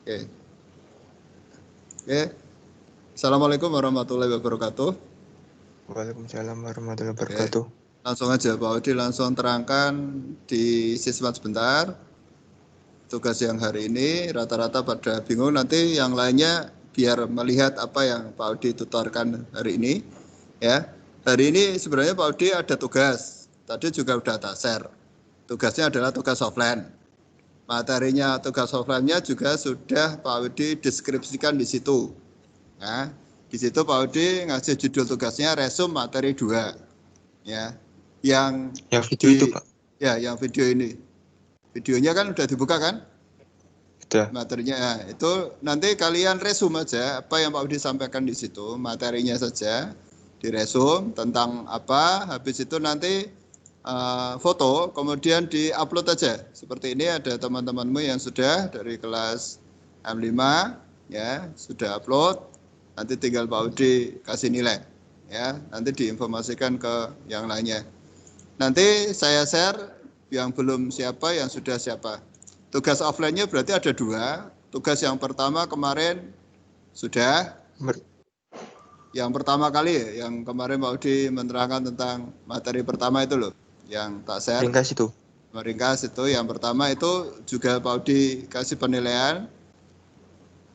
Oke. Oke. Assalamualaikum warahmatullahi wabarakatuh. Waalaikumsalam warahmatullahi Oke. wabarakatuh. Langsung aja Pak Odi langsung terangkan di siswa sebentar. Tugas yang hari ini rata-rata pada bingung, nanti yang lainnya biar melihat apa yang Pak Odi tutorkan hari ini. Ya, hari ini sebenarnya Pak Odi ada tugas. Tadi juga udah tak share. Tugasnya adalah tugas offline. Materinya tugas offline-nya juga sudah Pak Odi deskripsikan di situ. Nah, di situ Pak Odi ngasih judul tugasnya resume materi 2. Ya. Yang video itu, Pak. Ya, yang video ini. Videonya kan udah dibuka kan? Sudah. Materinya ya, itu nanti kalian resume aja apa yang Pak Udi sampaikan di situ, materinya saja diresum tentang apa, habis itu nanti foto, kemudian diupload aja. Seperti ini ada teman-temanmu yang sudah dari kelas M5 ya, sudah upload. Nanti tinggal Pak Udi kasih nilai ya, nanti diinformasikan ke yang lainnya. Nanti saya share yang belum siapa, yang sudah siapa. Tugas offline-nya berarti ada 2. Tugas yang pertama kemarin sudah. Yang pertama kali ya, yang kemarin Pak Udi menerangkan tentang materi pertama itu loh, yang tak share. Ringkas itu. Meringkas itu, yang pertama itu juga Pak Udi kasih penilaian.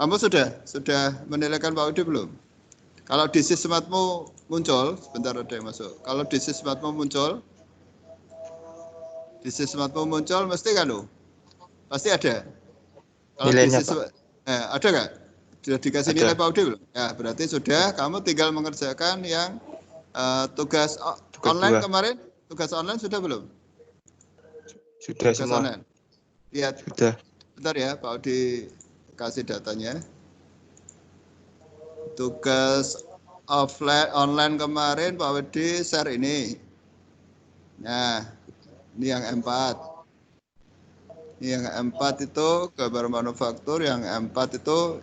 Kamu sudah menilaikan Pak Udi belum? Kalau di sismatmu muncul, sebentar ada yang masuk. Kalau di sismatmu muncul, mesti kan lo? Pasti ada. Kalau nilainya, di Pak. Ada nggak? Sudah dikasih ada. nilai Pak Udi belum? Ya, berarti sudah. Kamu tinggal mengerjakan yang tugas online 2. Kemarin. Tugas online sudah belum? Sudah tugas semua. Online. Lihat. Sudah. Bentar ya, Pak Udi kasih datanya. Tugas online kemarin Pak Udi share ini. Nah, ini yang M4. Ini yang M4 itu gambar manufaktur, yang M4 itu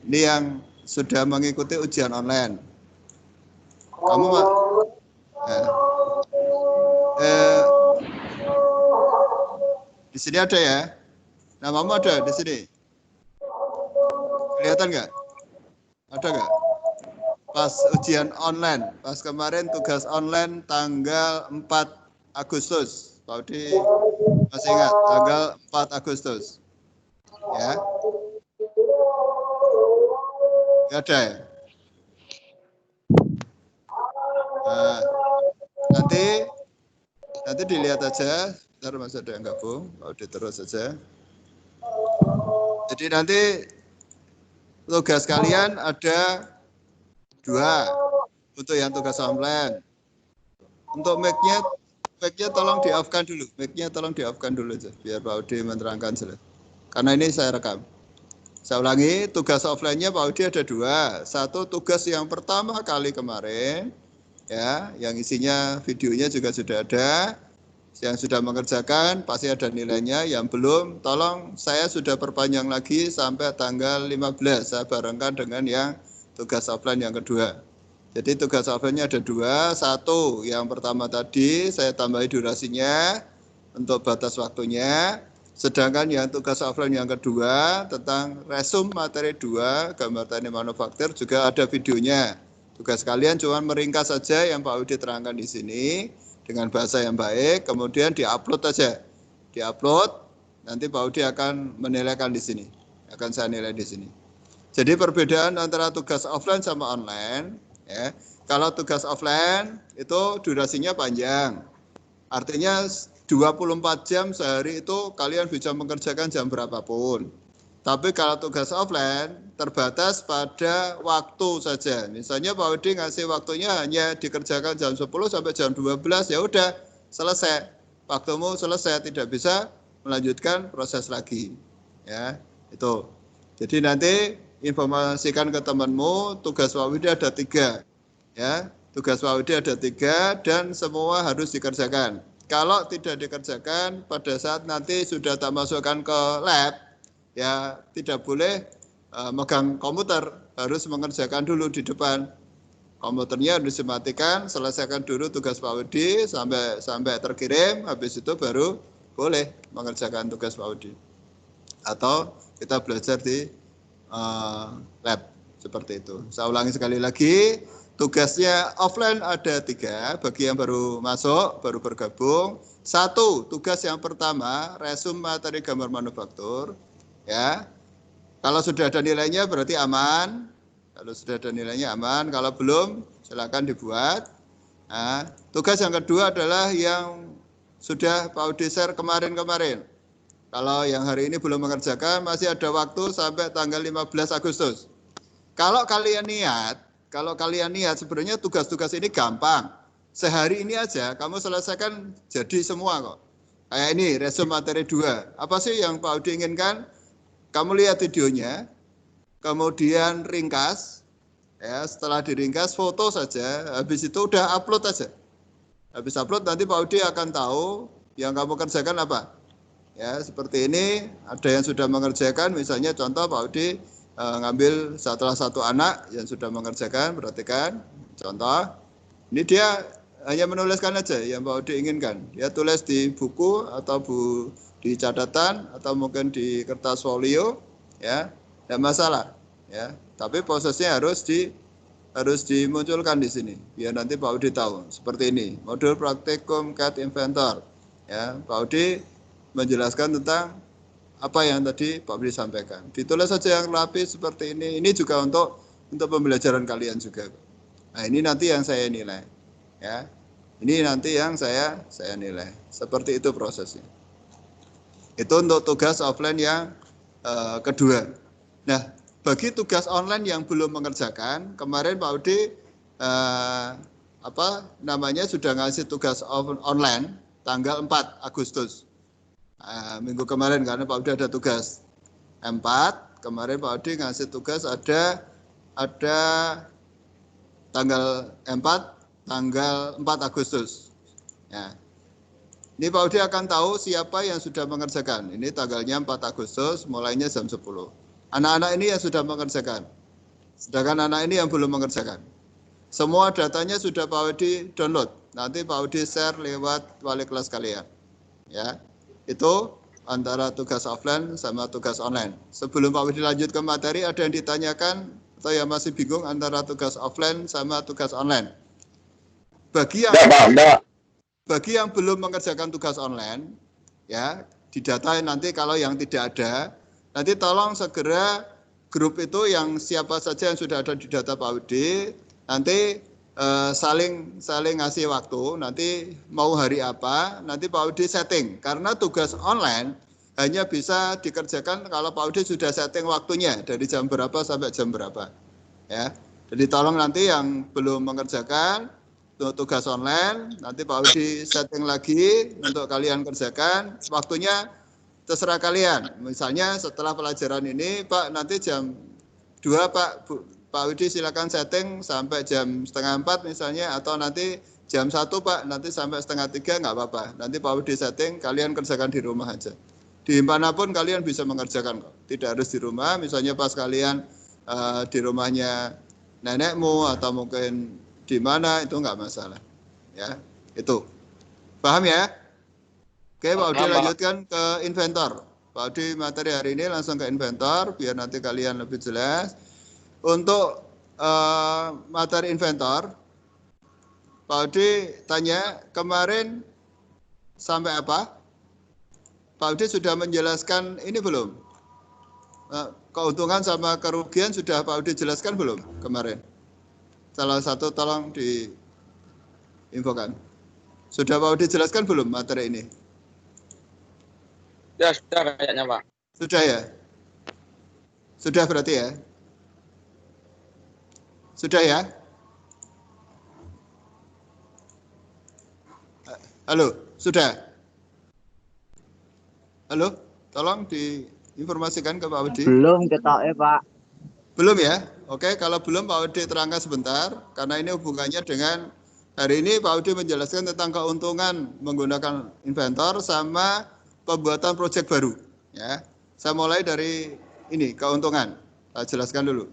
ini yang sudah mengikuti ujian online. Kamu Pak? Di sini ada ya? Namamu ada di sini? Kelihatan nggak? Ada nggak? Pas ujian online, pas kemarin tugas online tanggal 4 Agustus. Pak Udi masih ingat, tanggal 4 Agustus. Ya. Nggak ada ya? Nah, nanti dilihat aja. Ntar masih ada yang gabung, Pak Udi terus saja. Jadi nanti tugas kalian ada 2 untuk yang tugas online. Untuk mic-nya tolong di-off-kan dulu. Mic-nya tolong di-off-kan dulu aja, biar Pak Udi menerangkan jelas. Karena ini saya rekam. Saya ulangi, tugas offline-nya Pak Udi ada 2. Satu tugas yang pertama kali kemarin, ya, yang isinya videonya juga sudah ada. Yang sudah mengerjakan pasti ada nilainya. Yang belum, tolong saya sudah perpanjang lagi sampai tanggal 15. Saya barengkan dengan yang tugas offline yang kedua. Jadi tugas offline-nya ada 2. Satu, yang pertama tadi saya tambahi durasinya untuk batas waktunya. Sedangkan yang tugas offline yang kedua tentang resume materi 2 gambar teknik manufaktur juga ada videonya. Tugas kalian cuma meringkas saja yang Pak Udi terangkan di sini dengan bahasa yang baik, kemudian diupload saja. Diupload, nanti Pak Udi akan menilaikan di sini. Akan saya nilai di sini. Jadi perbedaan antara tugas offline sama online, ya. Kalau tugas offline itu durasinya panjang. Artinya 24 jam sehari itu kalian bisa mengerjakan jam berapapun. Tapi kalau tugas offline terbatas pada waktu saja. Misalnya Pak Udi ngasih waktunya hanya dikerjakan jam 10 sampai jam 12, ya udah selesai. Waktumu selesai, tidak bisa melanjutkan proses lagi. Ya, itu. Jadi nanti informasikan ke temanmu, tugas Pak Udi ada 3. Ya, tugas Pak Udi ada 3 dan semua harus dikerjakan. Kalau tidak dikerjakan pada saat nanti sudah tak masukkan ke lab, ya tidak boleh megang komputer, harus mengerjakan dulu di depan. Komputernya harus dimatikan, selesaikan dulu tugas Pak Udi sampai terkirim, habis itu baru boleh mengerjakan tugas Pak Udi. Atau kita belajar di lab seperti itu. Saya ulangi sekali lagi, tugasnya offline ada 3 bagi yang baru masuk, baru bergabung. 1, tugas yang pertama resume materi gambar manufaktur, ya. Kalau sudah ada nilainya berarti aman. Kalau sudah ada nilainya aman. Kalau belum, silakan dibuat. Nah, tugas yang kedua adalah yang sudah Pak Udi share kemarin-kemarin. Kalau yang hari ini belum mengerjakan, masih ada waktu sampai tanggal 15 Agustus. Kalau kalian niat, sebenarnya tugas-tugas ini gampang. Sehari ini aja kamu selesaikan jadi semua kok. Kayak ini, resume materi 2. Apa sih yang Pak Udi inginkan? Kamu lihat videonya, kemudian ringkas, ya. Setelah diringkas, foto saja. Habis itu udah upload aja. Habis upload nanti Pak Udi akan tahu yang kamu kerjakan apa. Ya, seperti ini. Ada yang sudah mengerjakan, misalnya contoh Pak Udi ngambil salah satu anak yang sudah mengerjakan, perhatikan. Contoh, ini dia hanya menuliskan aja yang Pak Udi inginkan. Dia tulis di buku atau di catatan atau mungkin di kertas folio, ya, tidak masalah, ya. Tapi prosesnya harus dimunculkan di sini, biar nanti Pak Udi tahu. Seperti ini, modul praktikum CAD Inventor, ya. Pak Udi menjelaskan tentang apa yang tadi Pak Udi sampaikan. Ditulis saja yang rapi seperti ini. Ini juga untuk pembelajaran kalian juga. Nah, ini nanti yang saya nilai, ya. Ini nanti yang saya nilai. Seperti itu prosesnya. Itu untuk tugas offline yang kedua. Nah, bagi tugas online yang belum mengerjakan, kemarin Pak Udi sudah ngasih tugas online tanggal 4 Agustus. Minggu kemarin karena Pak Udi ada tugas 4, kemarin Pak Udi ngasih tugas ada tanggal 4 Agustus. Ya. Ini Pak Udi akan tahu siapa yang sudah mengerjakan. Ini tanggalnya 4 Agustus, mulainya jam 10. Anak-anak ini yang sudah mengerjakan. Sedangkan anak ini yang belum mengerjakan. Semua datanya sudah Pak Udi download. Nanti Pak Udi share lewat wali kelas kalian. Ya. Itu antara tugas offline sama tugas online. Sebelum Pak Udi lanjut ke materi, ada yang ditanyakan atau yang masih bingung antara tugas offline sama tugas online? Bagi yang belum mengerjakan tugas online, ya, didatain nanti kalau yang tidak ada, nanti tolong segera grup itu yang siapa saja yang sudah ada di data Pak Udi, nanti saling ngasih waktu, nanti mau hari apa, nanti Pak Udi setting. Karena tugas online hanya bisa dikerjakan kalau Pak Udi sudah setting waktunya, dari jam berapa sampai jam berapa. Ya. Jadi tolong nanti yang belum mengerjakan untuk tugas online, nanti Pak Udi setting lagi untuk kalian kerjakan, waktunya terserah kalian. Misalnya setelah pelajaran ini, Pak, nanti jam 2 Pak Udi silakan setting sampai jam 3:30 misalnya, atau nanti jam 1 Pak, nanti sampai 2:30 nggak apa-apa. Nanti Pak Udi setting, kalian kerjakan di rumah aja. Di manapun kalian bisa mengerjakan kok. Tidak harus di rumah, misalnya pas kalian di rumahnya nenekmu atau mungkin di mana, itu nggak masalah. Ya, itu. Paham ya? Oke, Pak Udi lanjutkan ke inventor. Pak Udi materi hari ini langsung ke inventor, biar nanti kalian lebih jelas. Untuk materi inventor, Pak Udi tanya kemarin sampai apa? Pak Udi sudah menjelaskan ini belum? Keuntungan sama kerugian sudah Pak Udi jelaskan belum kemarin? Salah satu tolong diinfokan. Sudah Pak Udi jelaskan belum materi ini? Ya, sudah kayaknya Pak. Sudah ya? Sudah berarti ya? Sudah ya? Halo, sudah? Halo, tolong diinformasikan ke Pak Udi. Belum ketoknya Pak. Belum ya? Oke, kalau belum Pak Udi terangkan sebentar, karena ini hubungannya dengan hari ini Pak Udi menjelaskan tentang keuntungan menggunakan inventor sama pembuatan proyek baru. Ya, saya mulai dari ini keuntungan. Saya jelaskan dulu.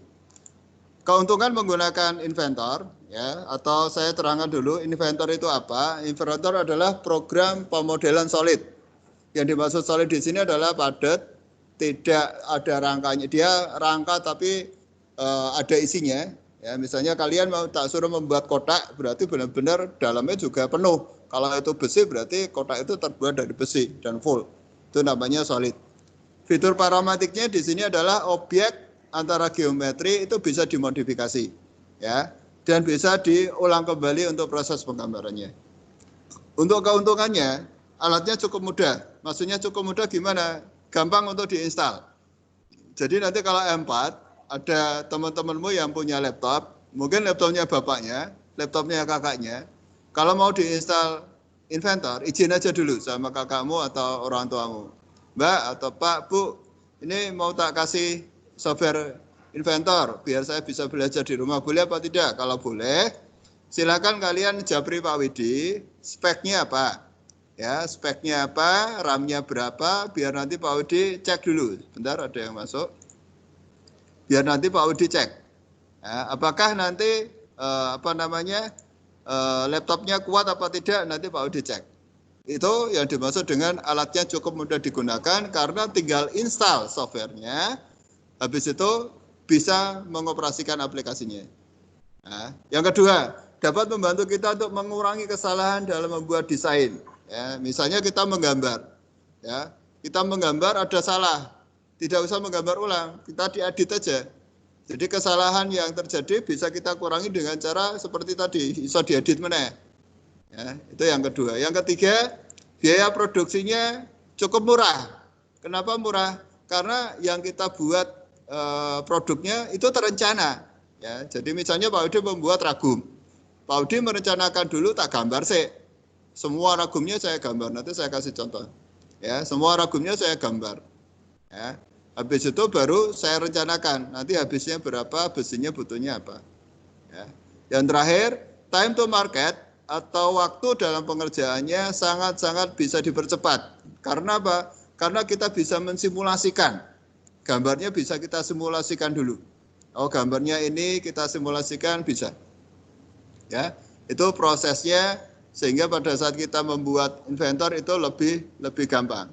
Keuntungan menggunakan inventor, ya, atau saya terangkan dulu inventor itu apa? Inventor adalah program pemodelan solid. Yang dimaksud solid di sini adalah padat, tidak ada rangkanya. Dia rangka tapi ada isinya. Ya, misalnya kalian mau tak suruh membuat kotak, berarti benar-benar dalamnya juga penuh. Kalau itu besi, berarti kotak itu terbuat dari besi dan full. Itu namanya solid. Fitur paramatiknya di sini adalah objek antara geometri itu bisa dimodifikasi, ya, dan bisa diulang kembali untuk proses penggambarannya. Untuk keuntungannya, alatnya cukup mudah. Maksudnya cukup mudah gimana? Gampang untuk diinstal. Jadi nanti kalau M4, ada teman-temanmu yang punya laptop, mungkin laptopnya bapaknya, laptopnya kakaknya, kalau mau diinstal Inventor, izin aja dulu sama kakakmu atau orang tuamu. Mbak atau Pak, Bu, ini mau tak kasih software Inventor, biar saya bisa belajar di rumah. Boleh apa tidak? Kalau boleh, silakan kalian japri Pak Widi, speknya apa? Ya, speknya apa, RAM-nya berapa, biar nanti Pak Widi cek dulu. Bentar, ada yang masuk. Biar nanti Pak Widi cek. Ya, apakah nanti laptopnya kuat apa tidak, nanti Pak Widi cek. Itu yang dimaksud dengan alatnya cukup mudah digunakan karena tinggal install softwarenya, habis itu bisa mengoperasikan aplikasinya. Nah, yang kedua, dapat membantu kita untuk mengurangi kesalahan dalam membuat desain. Ya, misalnya kita menggambar, ya, kita menggambar ada salah, tidak usah menggambar ulang, kita diedit aja. Jadi kesalahan yang terjadi bisa kita kurangi dengan cara seperti tadi, bisa diedit mana? Ya, itu yang kedua. Yang ketiga, biaya produksinya cukup murah. Kenapa murah? Karena yang kita buat produknya itu terencana. Ya, jadi misalnya Pak Udi membuat ragum. Pak Udi merencanakan dulu tak gambar sih. Semua ragumnya saya gambar. Nanti saya kasih contoh. Ya, semua ragumnya saya gambar. Ya. Habis itu baru saya rencanakan. Nanti habisnya berapa, besinya butuhnya apa. Ya. Yang terakhir, time to market atau waktu dalam pengerjaannya sangat-sangat bisa dipercepat. Karena apa? Karena kita bisa mensimulasikan. Gambarnya bisa kita simulasikan dulu. Oh, gambarnya ini kita simulasikan bisa. Ya, itu prosesnya sehingga pada saat kita membuat Inventor itu lebih gampang.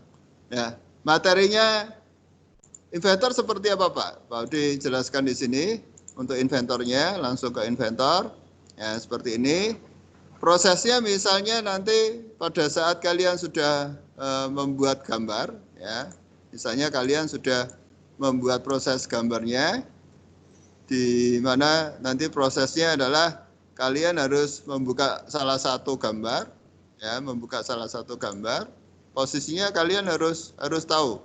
Ya, materinya Inventor seperti apa, Pak? Pak Udi jelaskan di sini untuk Inventornya, langsung ke Inventor. Ya, seperti ini. Prosesnya misalnya nanti pada saat kalian sudah membuat gambar, ya, misalnya kalian sudah membuat proses gambarnya, di mana nanti prosesnya adalah kalian harus membuka salah satu gambar, ya, membuka salah satu gambar. Posisinya kalian harus tahu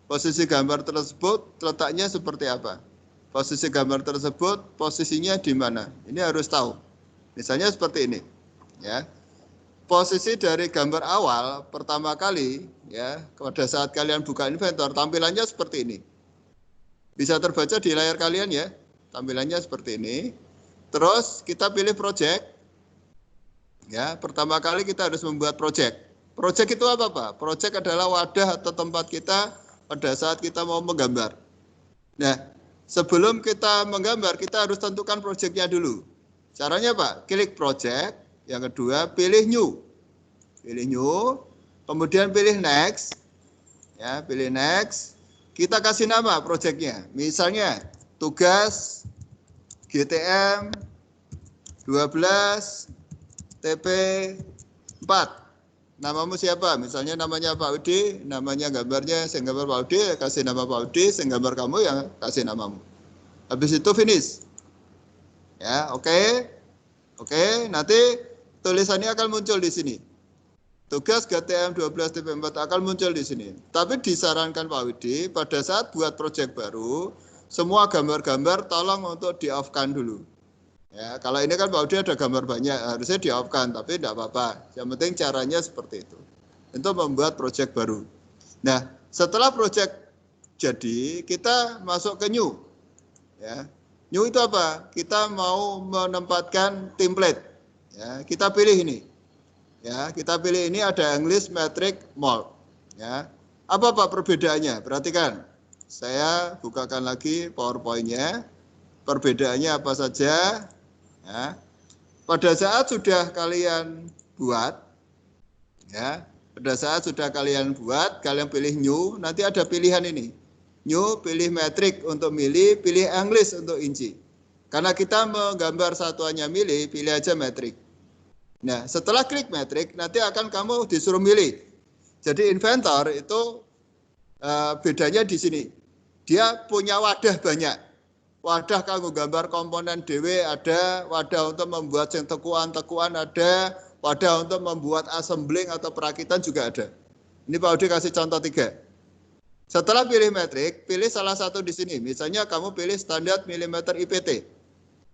posisi gambar tersebut letaknya seperti apa. Posisi gambar tersebut posisinya di mana. Ini harus tahu. Misalnya seperti ini, ya. Posisi dari gambar awal pertama kali, ya, pada saat kalian buka Inventor tampilannya seperti ini. Bisa terbaca di layar kalian ya. Tampilannya seperti ini. Terus kita pilih project. Ya, pertama kali kita harus membuat project. Project itu apa, Pak? Project adalah wadah atau tempat kita pada saat kita mau menggambar. Nah, sebelum kita menggambar, kita harus tentukan projectnya dulu. Caranya, Pak, klik project. Yang kedua, pilih new. Pilih new. Kemudian pilih next. Ya, pilih next. Kita kasih nama projectnya. Misalnya, tugas GTM 12 TP 4. Namamu siapa? Misalnya namanya Pak Udi, namanya gambarnya saya gambar Pak Udi, kasih nama Pak Udi, saya gambar kamu yang kasih namamu. Habis itu finish. Ya, oke. Oke, nanti tulisannya akan muncul di sini. Tugas GTM 12 TP 4 akan muncul di sini. Tapi disarankan Pak Udi pada saat buat proyek baru, semua gambar-gambar tolong untuk di-off-kan dulu. Ya, kalau ini kan Pak Udi ada gambar banyak, harusnya di-off-kan, tapi tidak apa-apa. Yang penting caranya seperti itu. Untuk membuat proyek baru. Nah, setelah proyek jadi, kita masuk ke new. Ya. New itu apa? Kita mau menempatkan template. Ya, kita pilih ini. Ya, kita pilih ini ada English Metric Mold. Ya. Apa Pak perbedaannya? Perhatikan. Saya bukakan lagi PowerPoint-nya. Perbedaannya apa saja? Ya. Pada saat sudah kalian buat, ya, pada saat sudah kalian buat, kalian pilih new, nanti ada pilihan ini. New, pilih metrik untuk mili, pilih English untuk inci. Karena kita menggambar satuannya mili, pilih aja metrik. Nah, setelah klik metrik, nanti akan kamu disuruh milih. Jadi inventor itu bedanya di sini. Dia punya wadah banyak. Wadah kanggo gambar komponen DW ada, wadah untuk membuat yang tekuan-tekuan ada, wadah untuk membuat assembling atau perakitan juga ada. Ini Pak Udi kasih contoh 3. Setelah pilih metrik, pilih salah satu di sini. Misalnya kamu pilih standar milimeter IPT.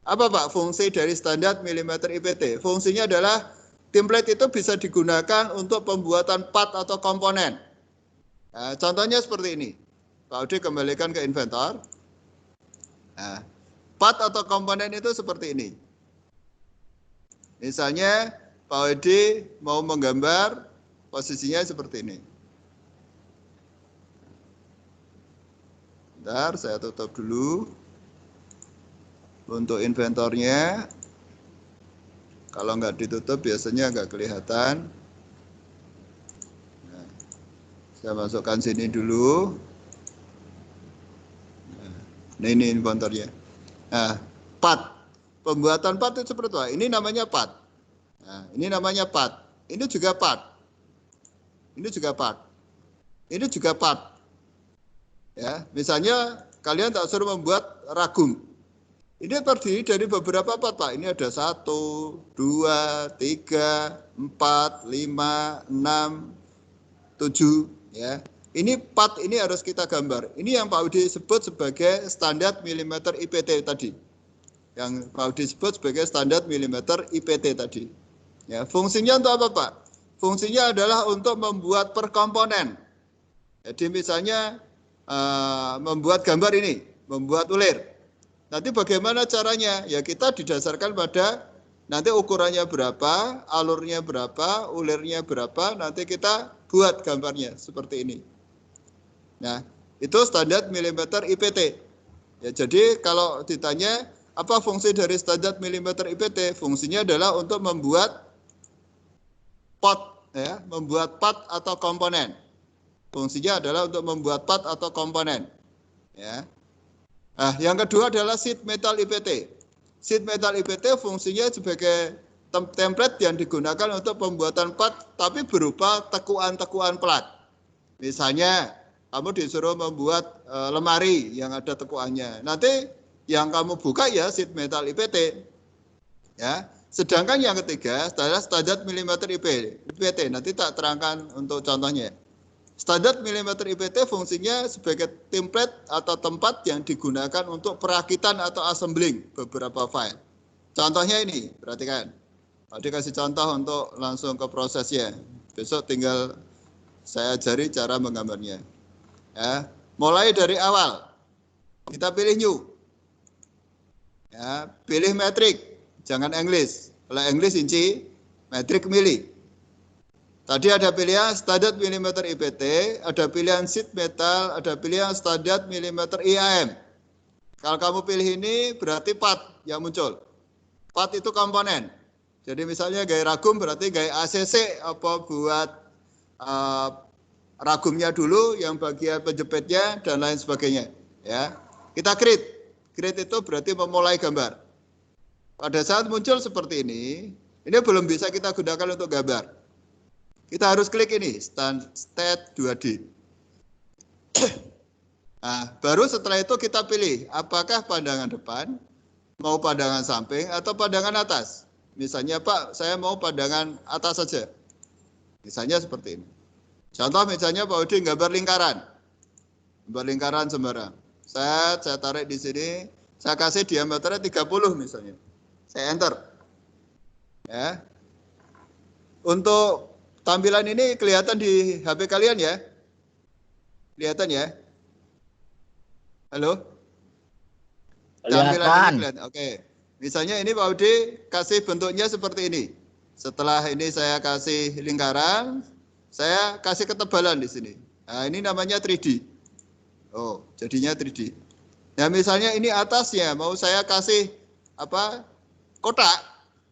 Apa Pak fungsi dari standar milimeter IPT? Fungsinya adalah template itu bisa digunakan untuk pembuatan part atau komponen. Nah, contohnya seperti ini. Pak Udi kembalikan ke inventor. Nah, part atau komponen itu seperti ini. Misalnya Pak Udi mau menggambar posisinya seperti ini. Bentar, saya tutup dulu. Untuk inventornya, kalau nggak ditutup biasanya nggak kelihatan. Nah, saya masukkan sini dulu. Nah, ini inventornya. Nah, part. Pembuatan part itu seperti apa? Ini namanya part. Nah, ini namanya part. Ini juga part. Ini juga part. Ini juga part. Ya, misalnya kalian tak suruh membuat ragum. Ini terdiri dari beberapa part, Pak. Ini ada 1, 2, 3, 4, 5, 6, 7, ya. Ini part ini harus kita gambar. Ini yang Pak Udi sebut sebagai standar milimeter IPT tadi. Yang Pak Udi sebut sebagai standar milimeter IPT tadi. Ya, fungsinya untuk apa, Pak? Fungsinya adalah untuk membuat per komponen. Jadi misalnya membuat gambar ini, membuat ulir. Nanti bagaimana caranya? Ya kita didasarkan pada nanti ukurannya berapa, alurnya berapa, ulirnya berapa, nanti kita buat gambarnya seperti ini. Nah, itu standar milimeter IPT. Ya, jadi kalau ditanya apa fungsi dari standar milimeter IPT? Fungsinya adalah untuk membuat part, ya, membuat part atau komponen. Fungsinya adalah untuk membuat part atau komponen. Ya. Nah, yang kedua adalah sheet metal IPT. Sheet metal IPT fungsinya sebagai template yang digunakan untuk pembuatan part, tapi berupa tekuan-tekuan plat. Misalnya, kamu disuruh membuat lemari yang ada tekuannya. Nanti yang kamu buka ya sheet metal IPT. Ya. Sedangkan yang ketiga adalah standar milimeter IPT. Nanti tak terangkan untuk contohnya. Standar milimeter IPT fungsinya sebagai template atau tempat yang digunakan untuk perakitan atau assembling beberapa file. Contohnya ini, perhatikan. Tadi kasih contoh untuk langsung ke prosesnya. Besok tinggal saya ajari cara menggambarnya. Ya, mulai dari awal, kita pilih new. Ya, pilih metrik, jangan English. Kalau English inci, metrik mili. Tadi ada pilihan standar milimeter IPT, ada pilihan sheet metal, ada pilihan standar milimeter IAM. Kalau kamu pilih ini berarti part yang muncul. Part itu komponen. Jadi misalnya gaya ragum berarti gaya ACC apa buat ragumnya dulu, yang bagian penjepitnya dan lain sebagainya. Ya, kita create. Create itu berarti memulai gambar. Pada saat muncul seperti ini belum bisa kita gunakan untuk gambar. Kita harus klik ini, stat 2D. Nah, baru setelah itu kita pilih apakah pandangan depan, mau pandangan samping atau pandangan atas. Misalnya Pak, saya mau pandangan atas saja. Misalnya seperti ini. Contoh misalnya Pak Udi gambar lingkaran. Gambar lingkaran sembarang. Saya tarik di sini, saya kasih diameternya 30 misalnya. Saya enter. Ya. Untuk tampilan ini kelihatan di HP kalian ya? Kelihatan ya? Halo? Tampilan ini kelihatan. Oke. Misalnya ini Pak Udi kasih bentuknya seperti ini. Setelah ini saya kasih lingkaran, saya kasih ketebalan di sini. Nah, ini namanya 3D. Oh, jadinya 3D. Nah, misalnya ini atasnya mau saya kasih apa? Kotak.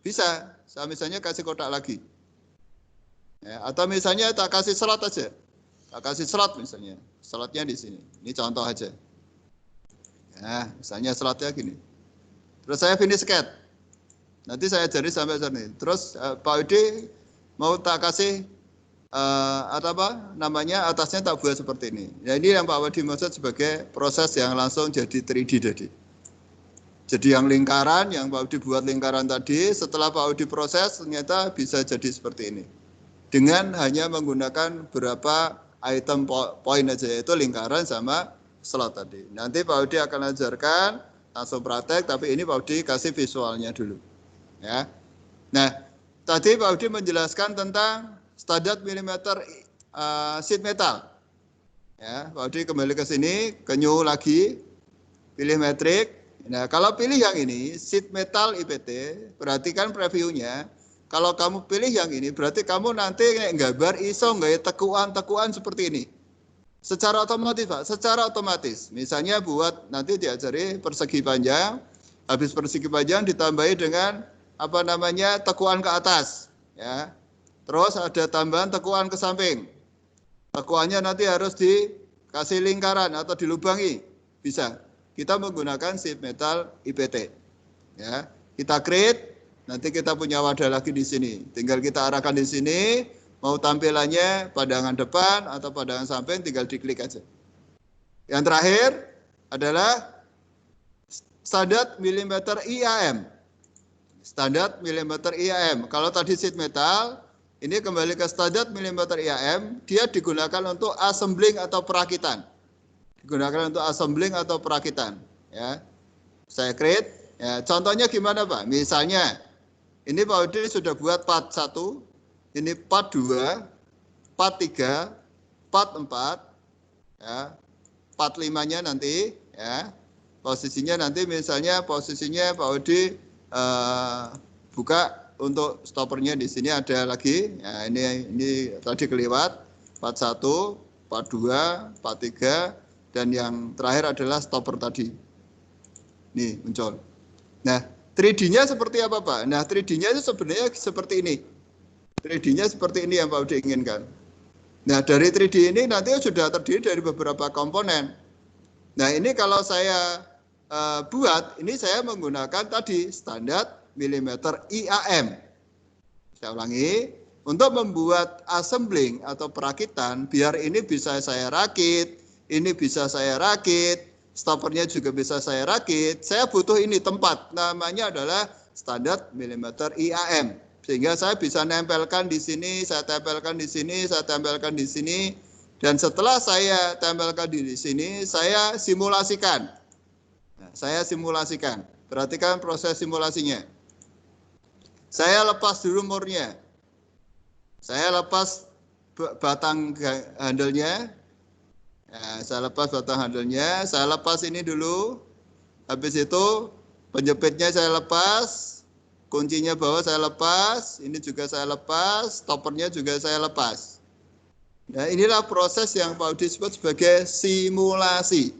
Bisa. Saya misalnya kasih kotak lagi. Ya, atau misalnya tak kasih slot aja. Tak kasih slot misalnya. Slotnya di sini. Ini contoh aja. Nah, misalnya slotnya gini. Terus saya finish CAD. Nanti saya ajari sampai sini. Terus Pak Udi mau tak kasih atasnya tak buat seperti ini. Ya ini yang Pak Wadi maksud sebagai proses yang langsung jadi 3D tadi. Jadi yang lingkaran, yang Pak Wadi buat lingkaran tadi, setelah Pak Wadi proses ternyata bisa jadi seperti ini. Dengan hanya menggunakan beberapa item poin aja, yaitu lingkaran sama slot tadi. Nanti Pak Wadi akan ajarkan langsung praktek, tapi ini Pak Wadi kasih visualnya dulu. Ya. Nah, tadi Pak Wadi menjelaskan tentang standar milimeter sheet metal. Ya, Pak Wadi kembali ke sini, ke new lagi, pilih metrik. Nah, kalau pilih yang ini, sheet metal IPT, perhatikan previewnya. Kalau kamu pilih yang ini, berarti kamu nanti gambar iso nggak tekuan-tekuan seperti ini. Secara otomatis, Pak, secara otomatis. Misalnya buat nanti diajari persegi panjang, habis persegi panjang ditambahi dengan tekuan ke atas, ya. Terus ada tambahan tekuan ke samping. Tekuannya nanti harus dikasih lingkaran atau dilubangi, bisa. Kita menggunakan sheet metal IPT, ya. Kita create, nanti kita punya wadah lagi di sini. Tinggal kita arahkan di sini, mau tampilannya pandangan depan atau pandangan samping, tinggal diklik aja. Yang terakhir adalah standar milimeter IAM. Standar milimeter IAM. Kalau tadi sheet metal, ini kembali ke standar milimeter IAM, dia digunakan untuk assembling atau perakitan. Digunakan untuk assembling atau perakitan. Ya, saya create. Ya, contohnya gimana Pak? Misalnya, ini Pak Udi sudah buat part 1, ini part 2, part 3, part 4, ya, part 5-nya nanti, ya, posisinya nanti misalnya posisinya Pak Udi buka untuk stoppernya di sini ada lagi. Ya, ini tadi kelewat part 1, part 2, part 3. Dan yang terakhir adalah stopper tadi. Nih, muncul. Nah, 3D-nya seperti apa, Pak? Nah, 3D-nya itu sebenarnya seperti ini. 3D-nya seperti ini yang Pak Udi inginkan. Nah, dari 3D ini nanti sudah terdiri dari beberapa komponen. Nah, ini kalau saya buat, ini saya menggunakan tadi standar milimeter IAM. Saya ulangi, untuk membuat assembling atau perakitan, biar ini bisa saya rakit, ini bisa saya rakit, stoppernya juga bisa saya rakit. Saya butuh ini tempat, namanya adalah standar milimeter IAM. Sehingga saya bisa nempelkan di sini, saya tempelkan di sini, saya tempelkan di sini. Dan setelah saya tempelkan di sini, saya simulasikan. Nah, saya simulasikan. Perhatikan proses simulasinya. Saya lepas dulu murnya. Saya lepas batang handle-nya. Nah, saya lepas batang handle-nya, saya lepas ini dulu. Habis itu penjepitnya saya lepas, kuncinya bawah saya lepas, ini juga saya lepas, stoppernya juga saya lepas. Nah, inilah proses yang Pak Udi sebut sebagai simulasi.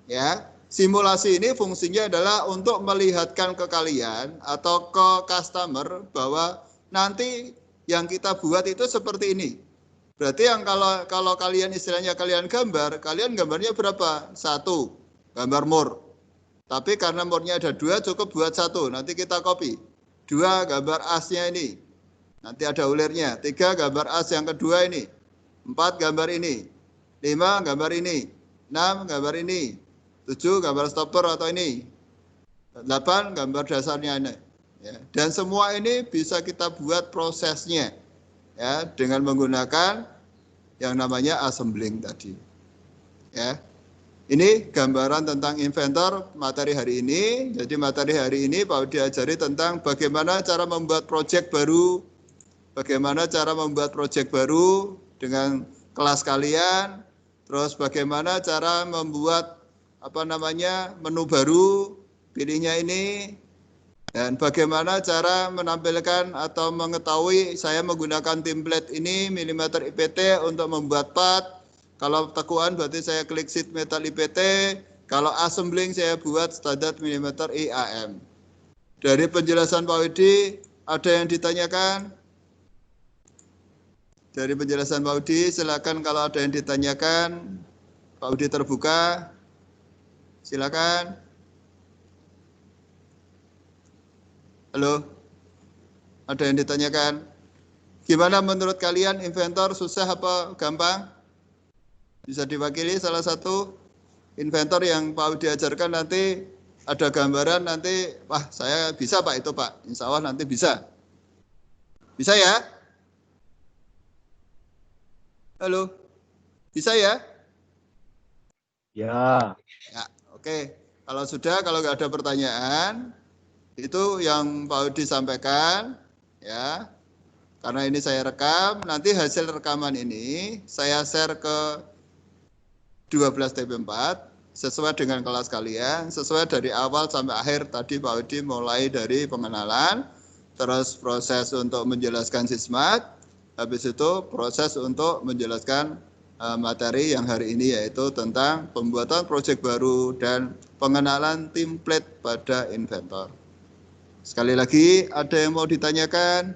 Ya, simulasi ini fungsinya adalah untuk melihatkan ke kalian atau ke customer bahwa nanti yang kita buat itu seperti ini. Berarti yang kalau kalian istilahnya kalian gambarnya berapa? 1, gambar mur. Tapi karena murnya ada 2, cukup buat 1. Nanti kita copy. 2, gambar asnya ini. Nanti ada ulirnya. 3, gambar as yang kedua ini. 4, gambar ini. 5, gambar ini. 6, gambar ini. 7, gambar stopper atau ini. 8, gambar dasarnya ini. Ya. Dan semua ini bisa kita buat prosesnya. Ya, dengan menggunakan yang namanya assembling tadi. Ya. Ini gambaran tentang inventor materi hari ini. Jadi materi hari ini Pak diajari tentang bagaimana cara membuat proyek baru, bagaimana cara membuat proyek baru dengan kelas kalian, terus bagaimana cara membuat menu baru, pilihnya ini. Dan bagaimana cara menampilkan atau mengetahui saya menggunakan template ini milimeter IPT untuk membuat part. Kalau tekuan berarti saya klik sheet metal IPT. Kalau assembling saya buat standar milimeter IAM. Dari penjelasan Pak Widi, ada yang ditanyakan? Dari penjelasan Pak Udi, silakan kalau ada yang ditanyakan. Pak Udi terbuka. Silakan. Halo. Ada yang ditanyakan? Gimana menurut kalian, inventor susah apa gampang? Bisa diwakili salah satu inventor yang Pak Udi ajarkan, nanti ada gambaran, nanti wah saya bisa Pak itu Pak, insya Allah nanti bisa. Bisa ya? Halo, bisa ya? Ya. Ya, oke. Kalau sudah, kalau nggak ada pertanyaan, itu yang Pak Udi sampaikan, ya. Karena ini saya rekam, nanti hasil rekaman ini saya share ke 12 TP4 sesuai dengan kelas kalian, sesuai dari awal sampai akhir tadi Pak Udi mulai dari pengenalan, terus proses untuk menjelaskan sismat, habis itu proses untuk menjelaskan materi yang hari ini yaitu tentang pembuatan proyek baru dan pengenalan template pada inventor. Sekali lagi, ada yang mau ditanyakan?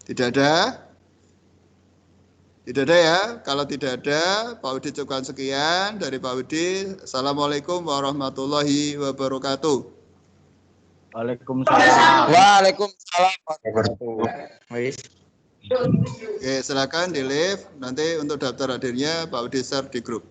Tidak ada? Tidak ada ya? Kalau tidak ada, Pak Udi cukupkan sekian dari Pak Udi. Assalamualaikum warahmatullahi wabarakatuh. Waalaikumsalam. Waalaikumsalam warahmatullahi wabarakatuh. Oke, silakan di live. Nanti untuk daftar hadirnya Pak Udi share di grup.